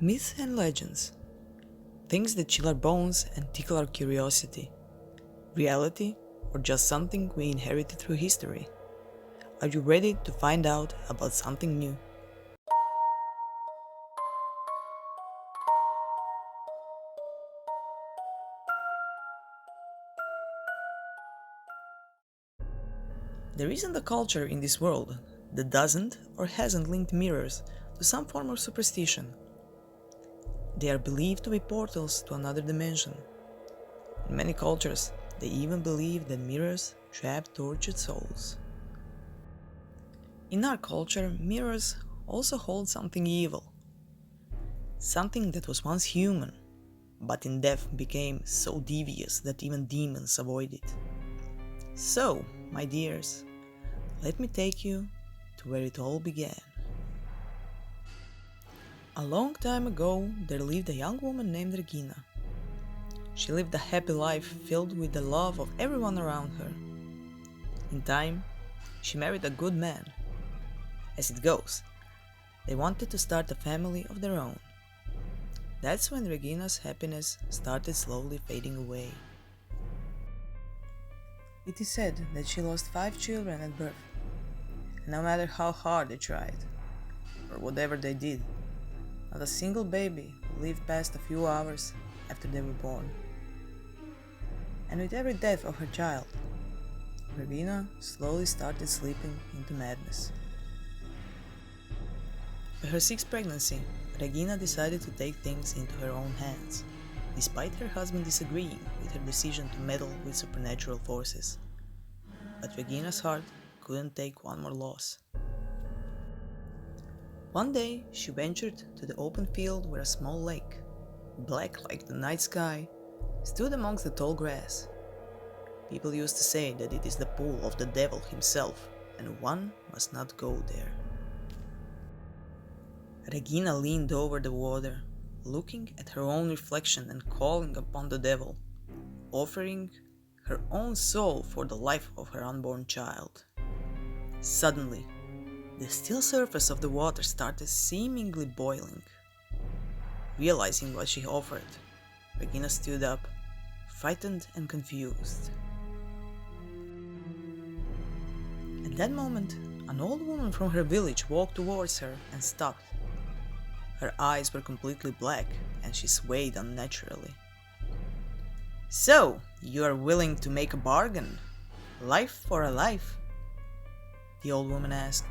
Myths and legends. Things that chill our bones and tickle our curiosity. Reality, or just something we inherited through history. Are you ready to find out about something new? There isn't a culture in this world that doesn't or hasn't linked mirrors to some form of superstition. They are believed to be portals to another dimension. In many cultures, they even believe that mirrors trap tortured souls. In our culture, mirrors also hold something evil. Something that was once human, but in death became so devious that even demons avoid it. So, my dears, let me take you to where it all began. A long time ago, there lived a young woman named Regina. She lived a happy life filled with the love of everyone around her. In time, she married a good man. As it goes, they wanted to start a family of their own. That's when Regina's happiness started slowly fading away. It is said that she lost 5 children at birth, and no matter how hard they tried, or whatever they did, not a single baby lived past a few hours after they were born. And with every death of her child, Regina slowly started slipping into madness. By her 6th pregnancy, Regina decided to take things into her own hands, despite her husband disagreeing with her decision to meddle with supernatural forces. But Regina's heart couldn't take one more loss. One day, she ventured to the open field where a small lake, black like the night sky, stood amongst the tall grass. People used to say that it is the pool of the devil himself, and one must not go there. Regina leaned over the water, looking at her own reflection and calling upon the devil, offering her own soul for the life of her unborn child. Suddenly, the still surface of the water started seemingly boiling. Realizing what she offered, Regina stood up, frightened and confused. At that moment, an old woman from her village walked towards her and stopped. Her eyes were completely black, and she swayed unnaturally. "So, you are willing to make a bargain? Life for a life?" the old woman asked.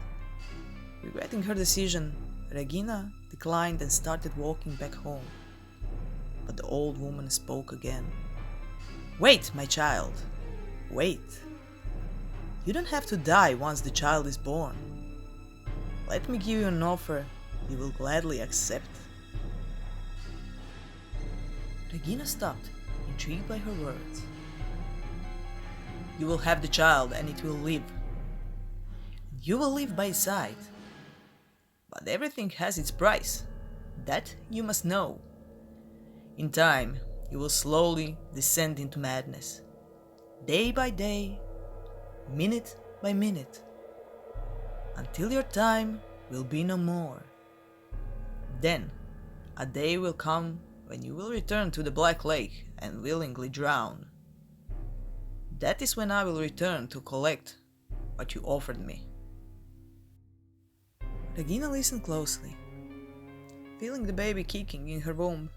Regretting her decision, Regina declined and started walking back home. But the old woman spoke again. "Wait, my child, wait. You don't have to die once the child is born. Let me give you an offer you will gladly accept." Regina stopped, intrigued by her words. "You will have the child and it will live. You will live by its side. But everything has its price. That you must know. In time, you will slowly descend into madness. Day by day, minute by minute, until your time will be no more. Then, a day will come when you will return to the Black Lake and willingly drown. That is when I will return to collect what you offered me." Regina listened closely. Feeling the baby kicking in her womb,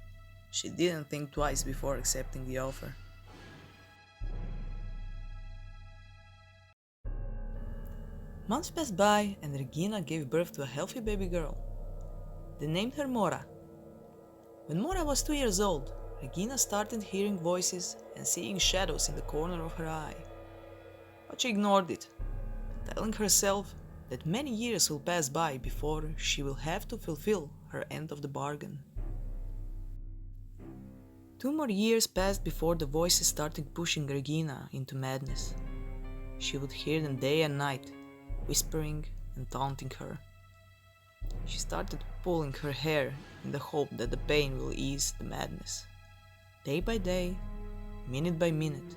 she didn't think twice before accepting the offer. Months passed by and Regina gave birth to a healthy baby girl. They named her Mora. When Mora was 2 years old, Regina started hearing voices and seeing shadows in the corner of her eye. But she ignored it, telling herself that many years will pass by before she will have to fulfill her end of the bargain. 2 more years passed before the voices started pushing Regina into madness. She would hear them day and night, whispering and taunting her. She started pulling her hair in the hope that the pain will ease the madness. Day by day, minute by minute,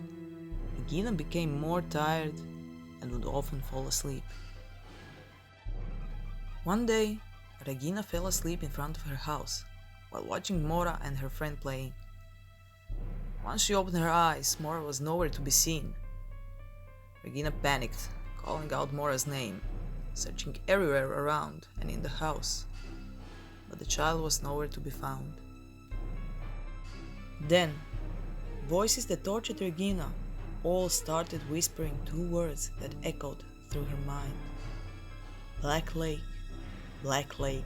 Regina became more tired and would often fall asleep. One day, Regina fell asleep in front of her house, while watching Mora and her friend playing. Once she opened her eyes, Mora was nowhere to be seen. Regina panicked, calling out Mora's name, searching everywhere around and in the house, but the child was nowhere to be found. Then, voices that tortured Regina all started whispering two words that echoed through her mind. Black Lake, Black Lake,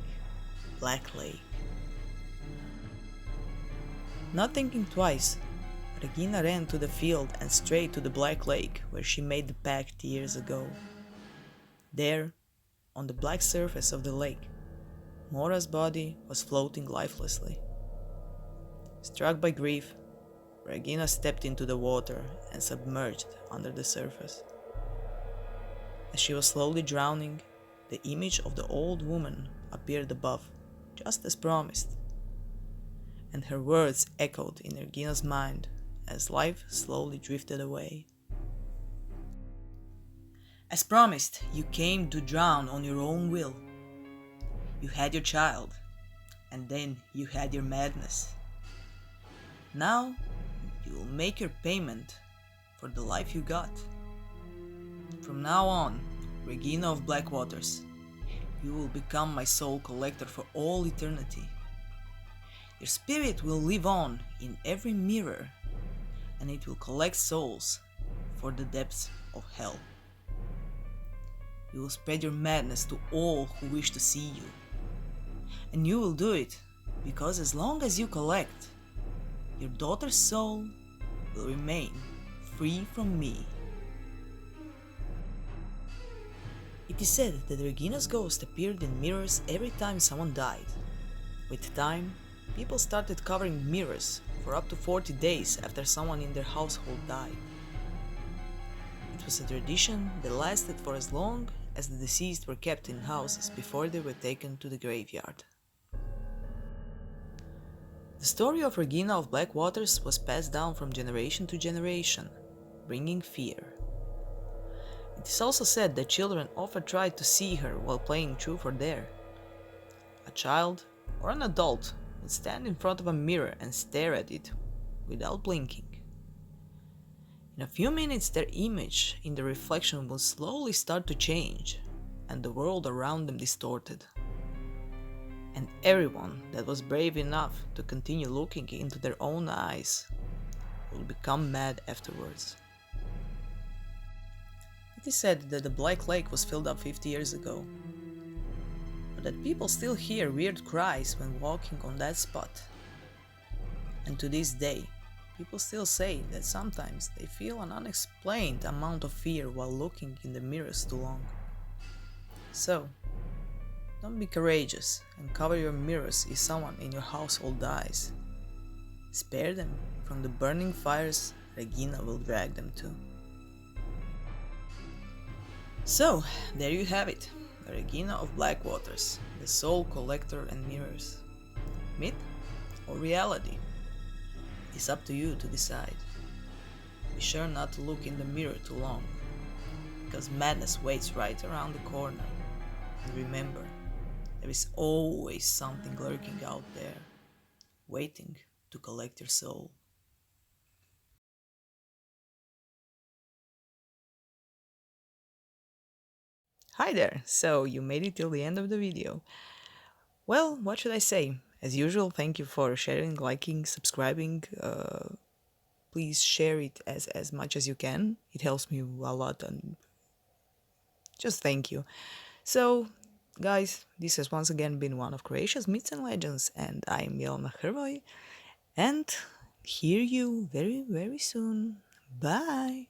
Black Lake. Not thinking twice, Regina ran to the field and straight to the Black Lake where she made the pact years ago. There, on the black surface of the lake, Mora's body was floating lifelessly. Struck by grief, Regina stepped into the water and submerged under the surface. As she was slowly drowning, the image of the old woman appeared above, just as promised, and her words echoed in Regina's mind as life slowly drifted away. As promised, you came to drown on your own will. You had your child, and then you had your madness. Now, you will make your payment for the life you got. From now on, Regina of Blackwaters, you will become my soul collector for all eternity. Your spirit will live on in every mirror, and it will collect souls for the depths of hell. You will spread your madness to all who wish to see you. And you will do it because as long as you collect, your daughter's soul will remain free from me. It is said that Regina's ghost appeared in mirrors every time someone died. With time, people started covering mirrors for up to 40 days after someone in their household died. It was a tradition that lasted for as long as the deceased were kept in houses before they were taken to the graveyard. The story of Regina of Blackwaters was passed down from generation to generation, bringing fear. It is also said that children often tried to see her while playing truth or dare. A child or an adult would stand in front of a mirror and stare at it without blinking. In a few minutes, their image in the reflection will slowly start to change, and the world around them distorted. And everyone that was brave enough to continue looking into their own eyes will become mad afterwards. It is said that the Black Lake was filled up 50 years ago, but that people still hear weird cries when walking on that spot. And to this day, people still say that sometimes they feel an unexplained amount of fear while looking in the mirrors too long. So, don't be courageous and cover your mirrors if someone in your household dies. Spare them from the burning fires Regina will drag them to. So, there you have it, the Regina of Blackwaters, the soul collector and mirrors. Myth or reality? It's up to you to decide. Be sure not to look in the mirror too long, because madness waits right around the corner. And remember, there is always something lurking out there, waiting to collect your soul. Hi there! So, you made it till the end of the video. Well, what should I say? As usual, thank you for sharing, liking, subscribing. Please share it as much as you can. It helps me a lot, and just thank you. So, guys, this has once again been one of Croatia's myths and legends, and I'm Jelena Hrvoj, and hear you very, very soon. Bye!